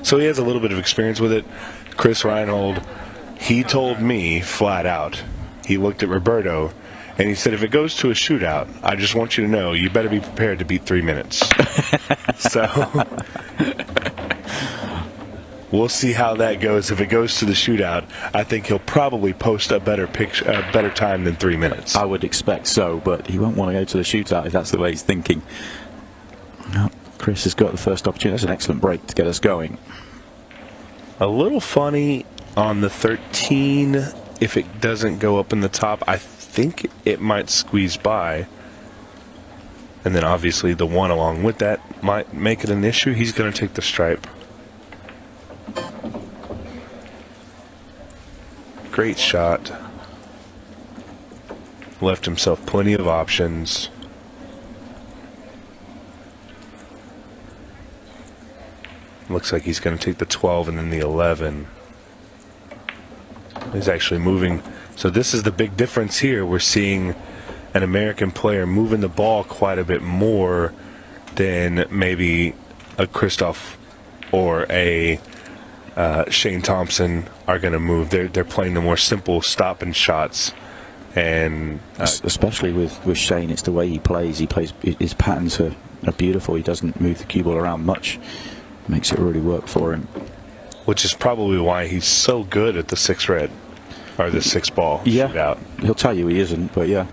So he has a little bit of experience with it. Chris Reinhold, he told me flat out, he looked at Roberto, and he said, if it goes to a shootout, I just want you to know, you better be prepared to beat 3 minutes. So we'll see how that goes. If it goes to the shootout, I think he'll probably post a better time than 3 minutes. I would expect so, but he won't want to go to the shootout if that's the way he's thinking. No, Chris has got the first opportunity. That's an excellent break to get us going. A little funny on the 13, if it doesn't go up in the top, I think it might squeeze by. And then obviously the 1 along with that might make it an issue. He's going to take the stripe. Great shot. Left himself plenty of options. Looks like he's going to take the 12 and then the 11. He's actually moving. So this is the big difference here. We're seeing an American player moving the ball quite a bit more than maybe a Christoph or a Shane Thompson are going to move. They're playing the more simple stop and shots. And especially with Shane, it's the way he plays. His patterns are beautiful. He doesn't move the cue ball around much. Makes it really work for him. Which is probably why he's so good at the 6 red, or the 6 ball shootout. He'll tell you he isn't, but yeah.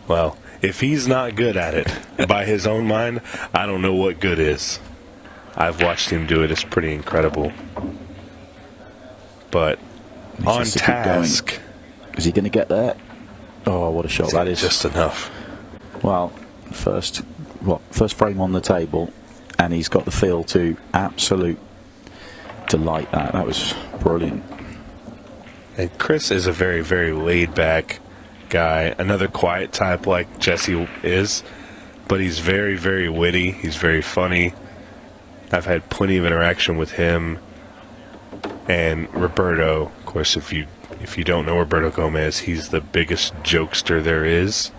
Well, if he's not good at it by his own mind, I don't know what good is. I've watched him do it. It's pretty incredible. But on task. Is he going to get there? Oh, what a shot that is. Just enough. Well, first frame on the table, and he's got the feel to absolute delight that. That was brilliant. And Chris is a very, very laid-back guy. Another quiet type like Jesse is. But he's very, very witty. He's very funny. I've had plenty of interaction with him. And Roberto, of course, if you don't know Roberto Gomez, he's the biggest jokester there is.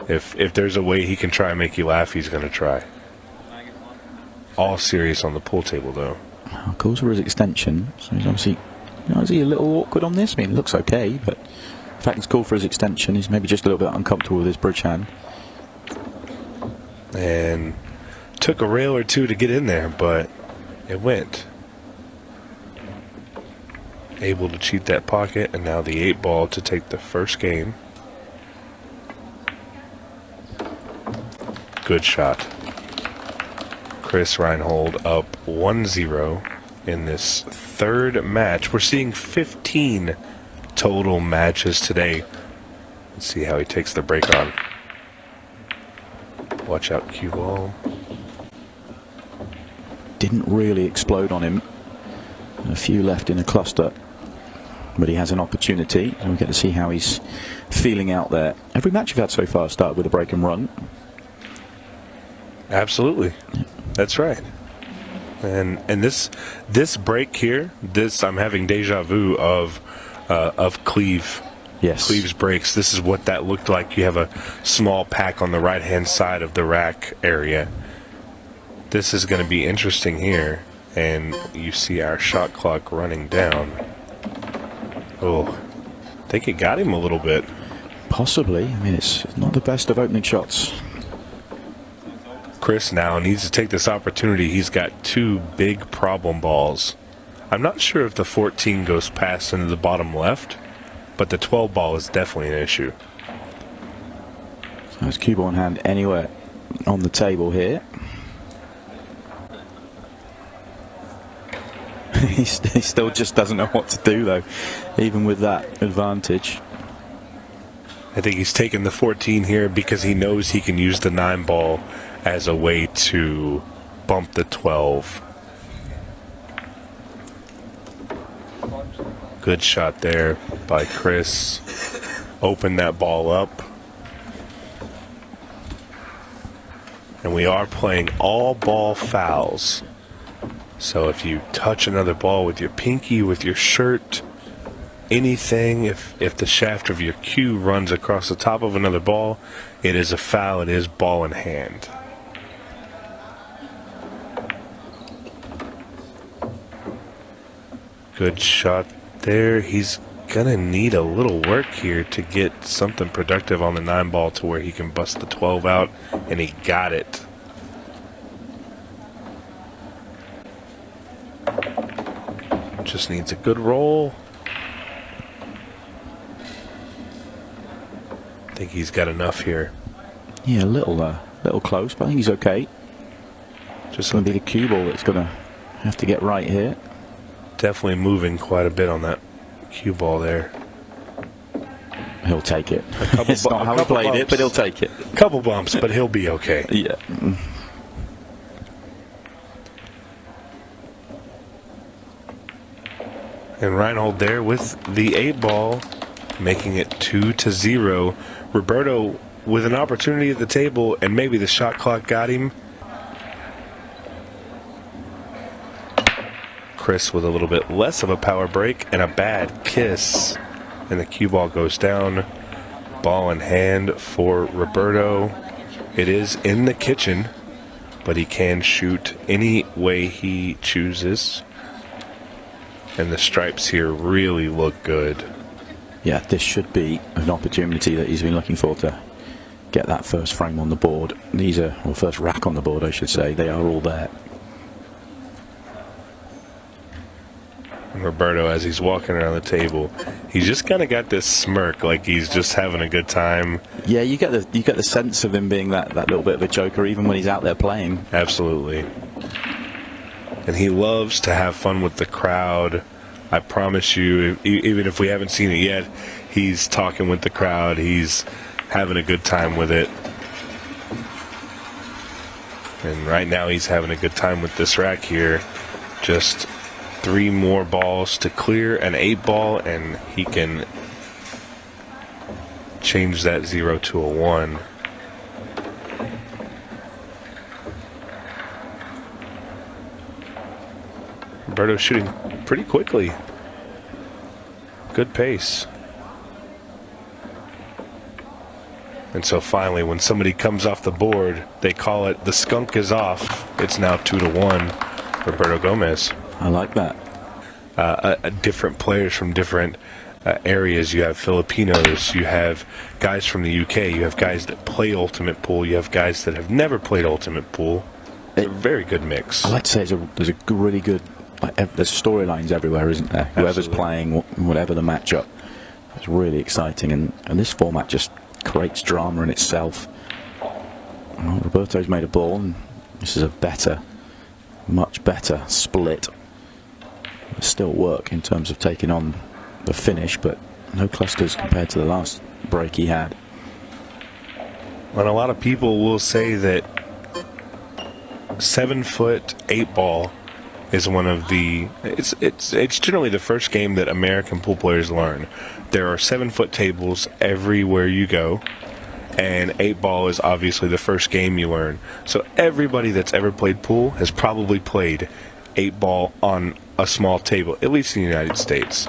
If there's a way he can try and make you laugh, he's going to try. All serious on the pool table, though. Well, calls for his extension. So he's obviously, is he a little awkward on this? I mean, it looks okay, but the fact he's called for his extension, he's maybe just a little bit uncomfortable with his bridge hand. And took a rail or two to get in there, but it went. Able to cheat that pocket, and now the 8 ball to take the first game. Good shot. Chris Reinhold up 1-0 in this third match. We're seeing 15 total matches today. Let's see how he takes the break on. Watch out, cue ball. Didn't really explode on him. A few left in a cluster. But he has an opportunity, and we get to see how he's feeling out there. Every match we've had so far started with a break and run. Absolutely. Yeah. That's right. And this break here, I'm having deja vu of Cleve. Yes. Cleve's breaks. This is what that looked like. You have a small pack on the right-hand side of the rack area. This is going to be interesting here. And you see our shot clock running down. Oh, I think it got him a little bit. Possibly. I mean, it's not the best of opening shots. Chris now needs to take this opportunity. He's got 2 big problem balls. I'm not sure if the 14 goes past into the bottom left, but the 12 ball is definitely an issue. So his cue ball in hand anywhere on the table here. He still just doesn't know what to do, though, even with that advantage. I think he's taking the 14 here because he knows he can use the 9 ball as a way to bump the 12. Good shot there by Chris. Open that ball up. And we are playing all ball fouls. So if you touch another ball with your pinky, with your shirt, anything, if the shaft of your cue runs across the top of another ball, it is a foul. It is ball in hand. Good shot there. He's gonna need a little work here to get something productive on the 9-ball to where he can bust the 12 out, and he got it. Just needs a good roll. I think he's got enough here. Yeah, a little close, but I think he's okay. Just going to be the cue ball that's going to have to get right here. Definitely moving quite a bit on that cue ball there. He'll take it. It's not how he played it, but he'll take it. A couple bumps, but he'll be okay. Yeah. And Reinhold there with the 8-ball, making it 2-0. Roberto with an opportunity at the table, and maybe the shot clock got him. Chris with a little bit less of a power break and a bad kiss. And the cue ball goes down. Ball in hand for Roberto. It is in the kitchen, but he can shoot any way he chooses. And the stripes here really look good. Yeah, this should be an opportunity that he's been looking for to get that first frame on the board. These are, or first rack on the board, I should say. They are all there. And Roberto, as he's walking around the table, he's just kind of got this smirk, like he's just having a good time. Yeah, you get the sense of him being that little bit of a joker, even when he's out there playing. Absolutely. And he loves to have fun with the crowd. I promise you, even if we haven't seen it yet, he's talking with the crowd. He's having a good time with it. And right now he's having a good time with this rack here. Just 3 more balls to clear an 8-ball, and he can change that 0 to a 1. Roberto shooting pretty quickly. Good pace. And so finally, when somebody comes off the board, they call it the skunk is off. It's now 2-1, Roberto Gomez. I like that. Different players from different areas. You have Filipinos, you have guys from the UK, you have guys that play Ultimate Pool, you have guys that have never played Ultimate Pool. It's a very good mix. I like to say there's a really good, there's storylines everywhere, isn't there? Absolutely. Whoever's playing, whatever the matchup, it's really exciting, and this format just creates drama in itself. Well, Roberto's made a ball, and this is a better, much better split. There's still work in terms of taking on the finish, but no clusters compared to the last break he had. And a lot of people will say that 7-foot 8-ball is one of the it's generally the first game that American pool players learn. There are 7-foot tables everywhere you go, and 8-ball is obviously the first game you learn. So everybody that's ever played pool has probably played 8-ball on a small table, at least in the United States.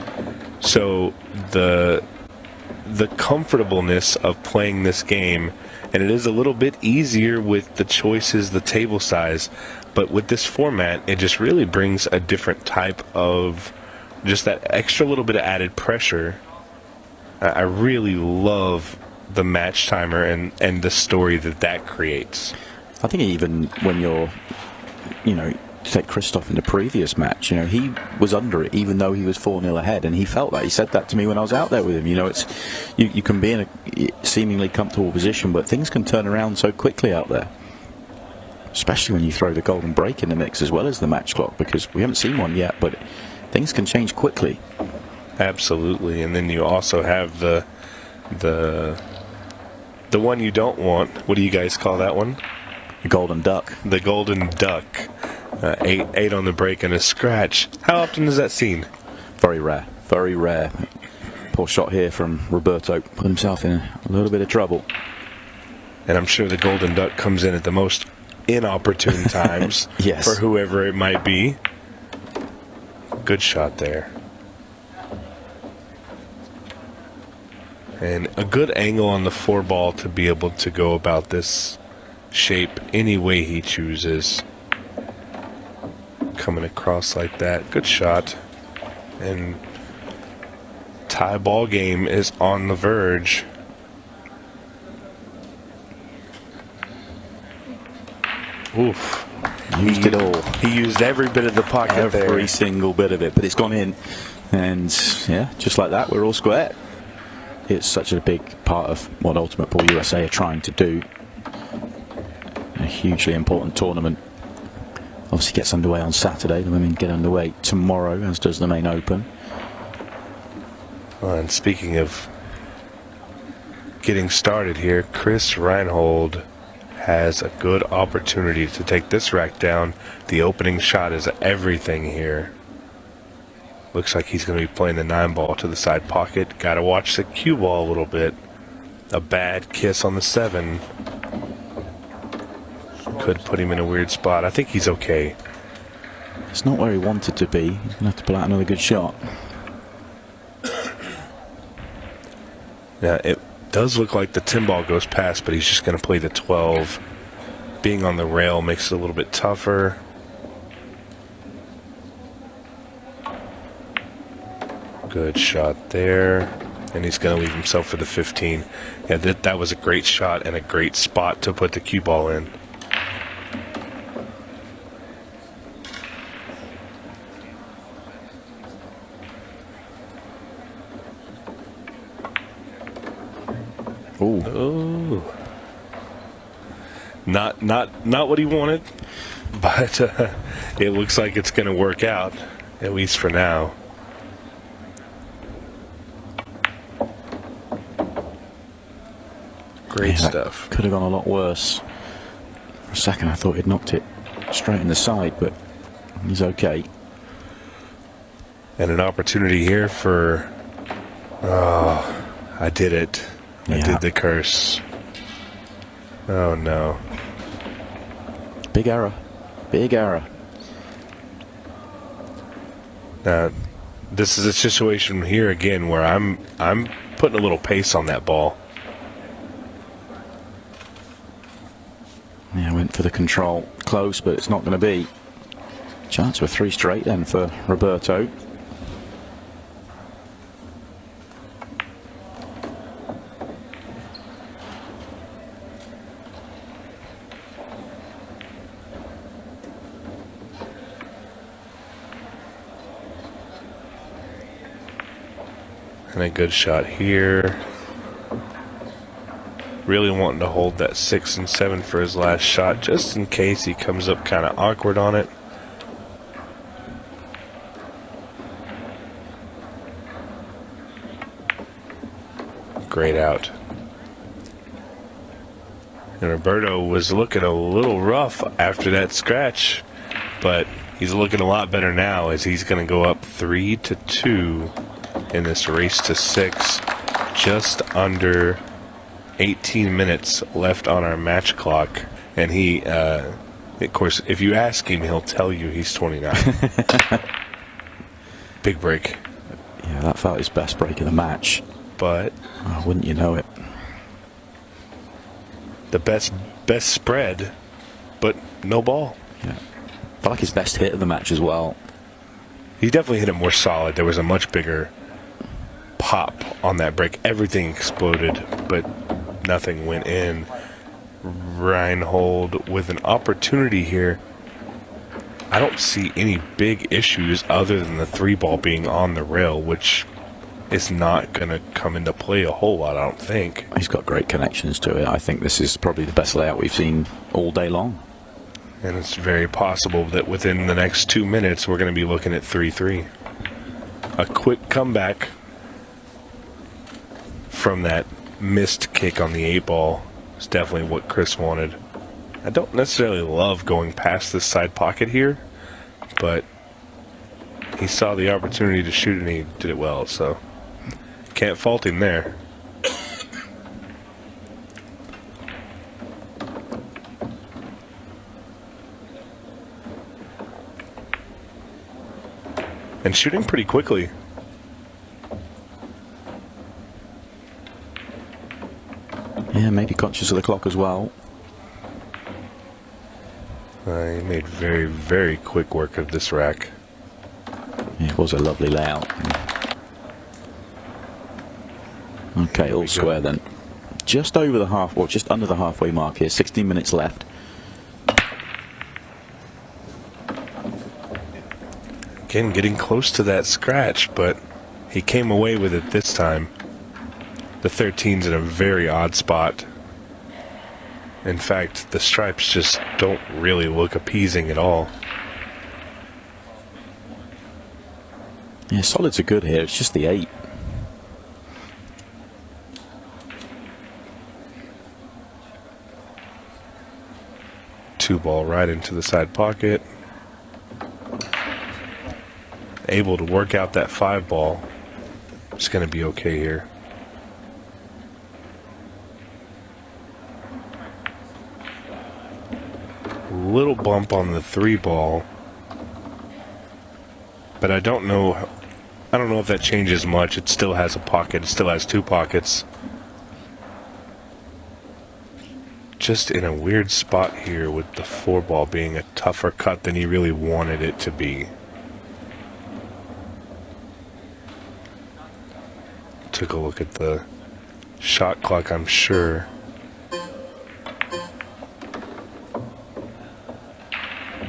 So the comfortableness of playing this game, and it is a little bit easier with the choices, the table size, but with this format, it just really brings a different type of, just that extra little bit of added pressure. I really love the match timer and the story that creates. I think even when you're, take Christoph in the previous match, he was under it even though he was 4-0 ahead, and he felt that. He said that to me when I was out there with him. It's you can be in a seemingly comfortable position, but things can turn around so quickly out there, especially when you throw the golden break in the mix as well as the match clock, because we haven't seen one yet, but things can change quickly. Absolutely. And then you also have the one you don't want. What do you guys call that one? The golden duck. The golden duck. 8 on the break and a scratch. How often is that seen? Very rare. Very rare. Poor shot here from Roberto. Put himself in a little bit of trouble. And I'm sure the golden duck comes in at the most inopportune times. Yes. For whoever it might be. Good shot there. And a good angle on the 4-ball to be able to go about this shape any way he chooses. Coming across like that. Good shot. and tie ball game is on the verge. Oof. Used it all. He used every bit of the pocket there. Every single bit of it, but it's gone in. And yeah, just like that, we're all square. It's such a big part of what Ultimate Pool USA are trying to do. A hugely important tournament. Obviously gets underway on Saturday. The women get underway tomorrow, as does the main open. And speaking of getting started here, Chris Reinhold has a good opportunity to take this rack down. The opening shot is everything here. Looks like he's going to be playing the 9-ball to the side pocket. Got to watch the cue ball a little bit. A bad kiss on the 7 could put him in a weird spot. I think he's okay. It's not where he wanted to be. He's going to have to pull out another good shot. Yeah, it does look like the 10-ball goes past, but he's just going to play the 12. Being on the rail makes it a little bit tougher. Good shot there. And he's going to leave himself for the 15. Yeah, that was a great shot and a great spot to put the cue ball in. Ooh. Not what he wanted, but it looks like it's going to work out, at least for now. Great stuff. Could have gone a lot worse. For a second I thought he'd knocked it straight in the side, but he's okay. And an opportunity here for... Oh, I did it. I did the curse. Oh no. Big error. Big error. Now, this is a situation here again where I'm putting a little pace on that ball. Yeah, went for the control. Close, but it's not going to be. Chance for 3 straight then for Roberto. And a good shot here. Really wanting to hold that 6 and 7 for his last shot, just in case he comes up kind of awkward on it. Great out. And Roberto was looking a little rough after that scratch, but he's looking a lot better now as he's going to go up 3-2 in this race to 6. Just under 18 minutes left on our match clock, and he, of course, if you ask him, he'll tell you he's 29. Big break. Yeah, that felt his best break of the match. But wouldn't you know it? The best spread, but no ball. Yeah, I like his best hit of the match as well. He definitely hit it more solid. There was a much bigger pop on that break. Everything exploded, but nothing went in. Reinhold with an opportunity here. I don't see any big issues other than the 3-ball being on the rail, which is not going to come into play a whole lot, I don't think. He's got great connections to it. I think this is probably the best layout we've seen all day long. And it's very possible that within the next 2 minutes, we're going to be looking at 3-3. A quick comeback from that missed kick on the 8-ball is definitely what Chris wanted. I don't necessarily love going past this side pocket here, but he saw the opportunity to shoot and he did it well, so can't fault him there. And shooting pretty quickly. Yeah, maybe conscious of the clock as well. He made very, very quick work of this rack. Yeah, was a lovely layout. Okay, all square then. Just over the half, or just under the halfway mark here. 16 minutes left. Again, getting close to that scratch, but he came away with it this time. The 13's in a very odd spot. In fact, the stripes just don't really look appeasing at all. Yeah, solids are good here. It's just the 8. Two ball right into the side pocket. Able to work out that 5 ball. It's going to be okay here. Little bump on the 3 ball, but I don't know if that changes much. It still has a pocket. It still has 2 pockets. Just in a weird spot here with the 4 ball being a tougher cut than he really wanted it to be. Took a look at the shot clock, I'm sure.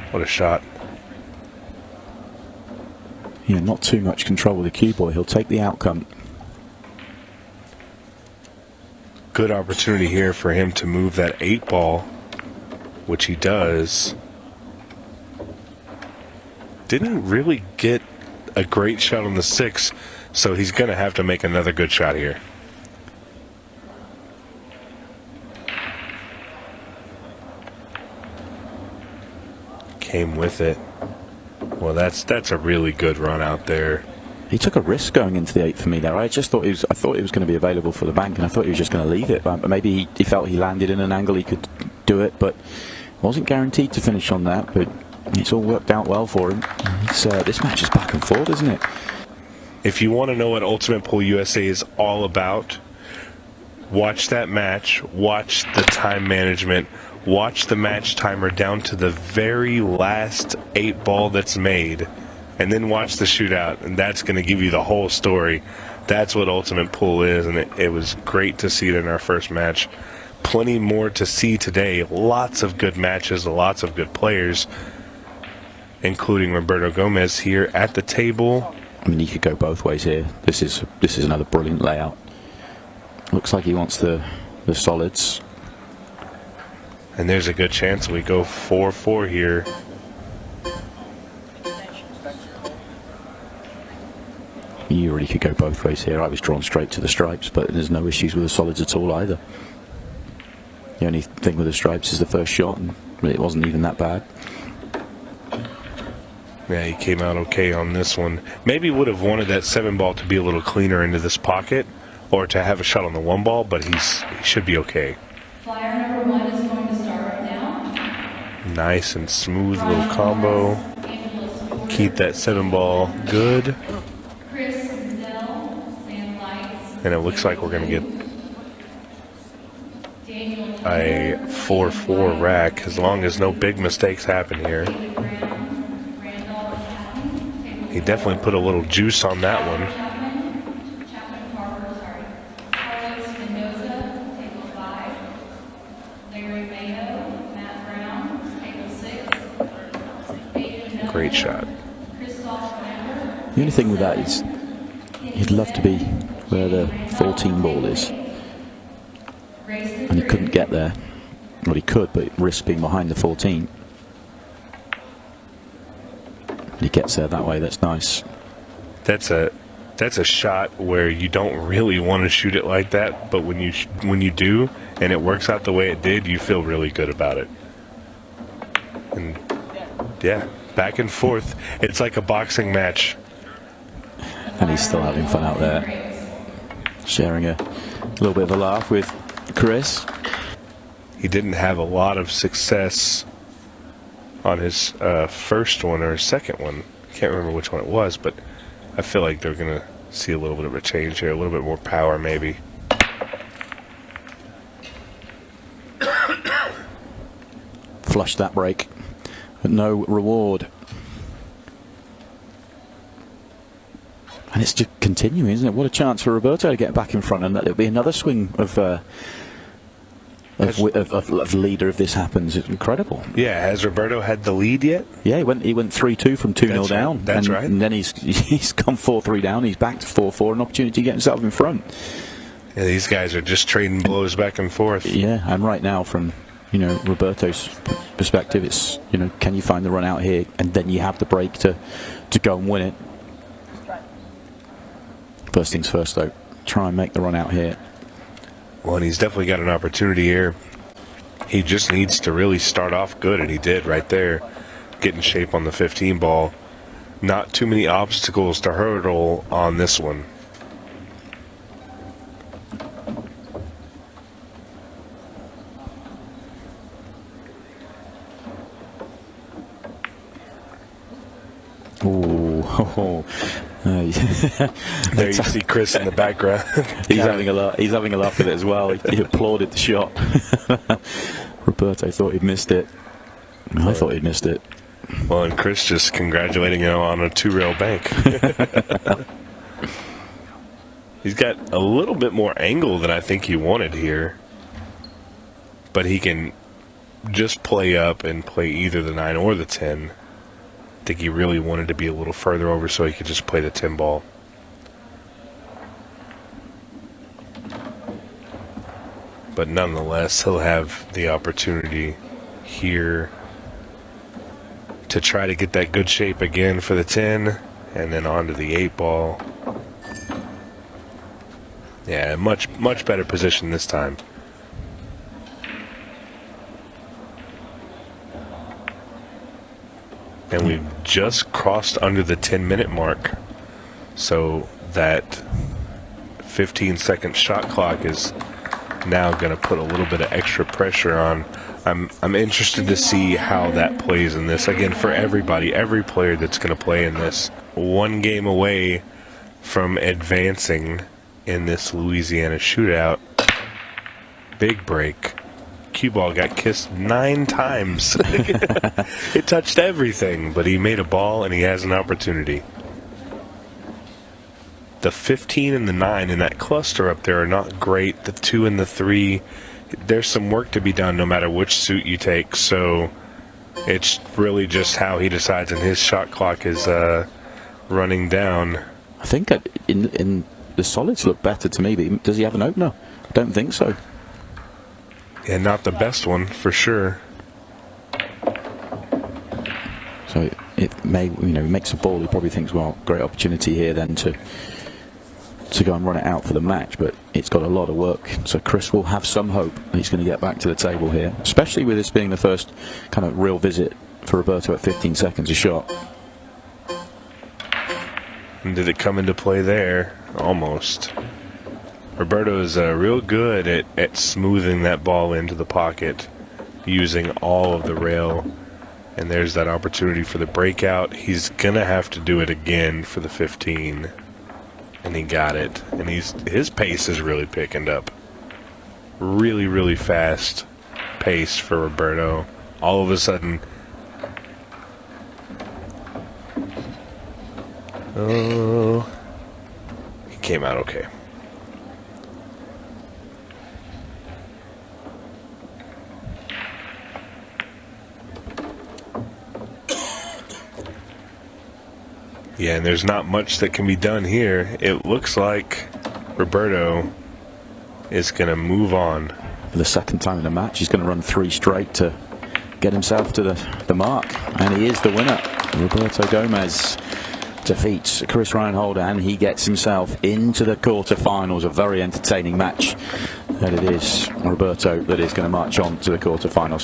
What a shot. Yeah, not too much control with the cue ball. He'll take the outcome. Good opportunity here for him to move that 8 ball, which he does. Didn't really get a great shot on the 6, so he's going to have to make another good shot here. Came with it. Well, that's a really good run out there. He took a risk going into the 8 for me there. I thought it was going to be available for the bank, and I thought he was just going to leave it. But maybe he felt he landed in an angle he could do it, but wasn't guaranteed to finish on that. But it's all worked out well for him. This match is back and forth, isn't it? If you want to know what Ultimate Pool USA is all about, watch that match, watch the time management, watch the match timer down to the very last 8 ball that's made, and then watch the shootout, and that's going to give you the whole story. That's what Ultimate Pool is, and it was great to see it in our first match. Plenty more to see today. Lots of good matches, lots of good players, including Roberto Gomez here at the table. I mean, he could go both ways here. This is another brilliant layout. Looks like he wants the solids. And there's a good chance we go 4-4 here. You really could go both ways here. I was drawn straight to the stripes, but there's no issues with the solids at all either. The only thing with the stripes is the first shot, and it wasn't even that bad. Yeah, he came out okay on this one. Maybe would have wanted that 7 ball to be a little cleaner into this pocket, or to have a shot on the 1 ball, but he should be okay. Flyer number 1 is going to start right now. Nice and smooth little combo. Keep that 7 ball good. Chris Reinhold, stand lights. And it looks like we're going to get a 4-4 rack, as long as no big mistakes happen here. He definitely put a little juice on that one. Great shot. The only thing with that is he'd love to be where the 14 ball is, and he couldn't get there. Well, he could, but risk being behind the 14. And he gets there that way. That's nice. That's a shot where you don't really want to shoot it like that, but when you do and it works out the way it did, you feel really good about it. And yeah, back and forth. It's like a boxing match. And he's still having fun out there, sharing a little bit of a laugh with Chris. He didn't have a lot of success on his first one or his second one. I can't remember which one it was, but I feel like they're going to see a little bit of a change here, a little bit more power maybe. Flushed that break, but no reward. And it's just continuing, isn't it? What a chance for Roberto to get back in front, and that it'll be another swing of leader if this happens. It's incredible. Yeah, has Roberto had the lead yet? Yeah, he went 3-2 from 2-0 down. Right. That's right. And then he's gone 4-3 down. He's back to 4-4, an opportunity to get himself in front. Yeah, these guys are just trading blows back and forth. Yeah, and right now, from Roberto's perspective, it's can you find the run out here, and then you have the break to go and win it. First things first, though, try and make the run out here. Well, and he's definitely got an opportunity here. He just needs to really start off good, and he did right there. Get in shape on the 15 ball. Not too many obstacles to hurdle on this one. Ooh. There you see Chris in the background. He's having a laugh. He's having a laugh with it as well. He applauded the shot. Roberto thought he'd missed it. I thought he'd missed it. Well, and Chris just congratulating him on a 2-rail bank. He's got a little bit more angle than I think he wanted here, but he can just play up and play either the 9 or the 10. I think he really wanted to be a little further over so he could just play the 10 ball. But nonetheless, he'll have the opportunity here to try to get that good shape again for the 10, and then on to the 8 ball. Yeah, much better position this time. And we've just crossed under the 10-minute mark, so that 15-second shot clock is now going to put a little bit of extra pressure on. I'm interested to see how that plays in this. Again, for everybody, every player that's going to play in this, one game away from advancing in this Louisiana Shootout. Big break. Cue ball got kissed 9 times. It touched everything, but he made a ball and he has an opportunity. The 15 and the 9 in that cluster up there are not great. The 2 and the 3, there's some work to be done no matter which suit you take. So it's really just how he decides, and his shot clock is running down. I think in the solids look better to me, but does he have an opener? I don't think so. Yeah, not the best one, for sure. So it may, makes a ball. He probably thinks, well, great opportunity here then to go and run it out for the match, but it's got a lot of work. So Chris will have some hope that he's going to get back to the table here, especially with this being the first kind of real visit for Roberto at 15 seconds a shot. And did it come into play there? Almost. Roberto is real good at smoothing that ball into the pocket, using all of the rail. And there's that opportunity for the breakout. He's going to have to do it again for the 15. And he got it. And his pace is really picking up. Really, really fast pace for Roberto. All of a sudden. Oh. He came out okay. Yeah, and there's not much that can be done here. It looks like Roberto is going to move on. For the second time in the match, he's going to run 3 straight to get himself to the mark. And he is the winner. Roberto Gomez defeats Chris Reinhold, and he gets himself into the quarterfinals. A very entertaining match that it is. Roberto that is going to march on to the quarterfinals.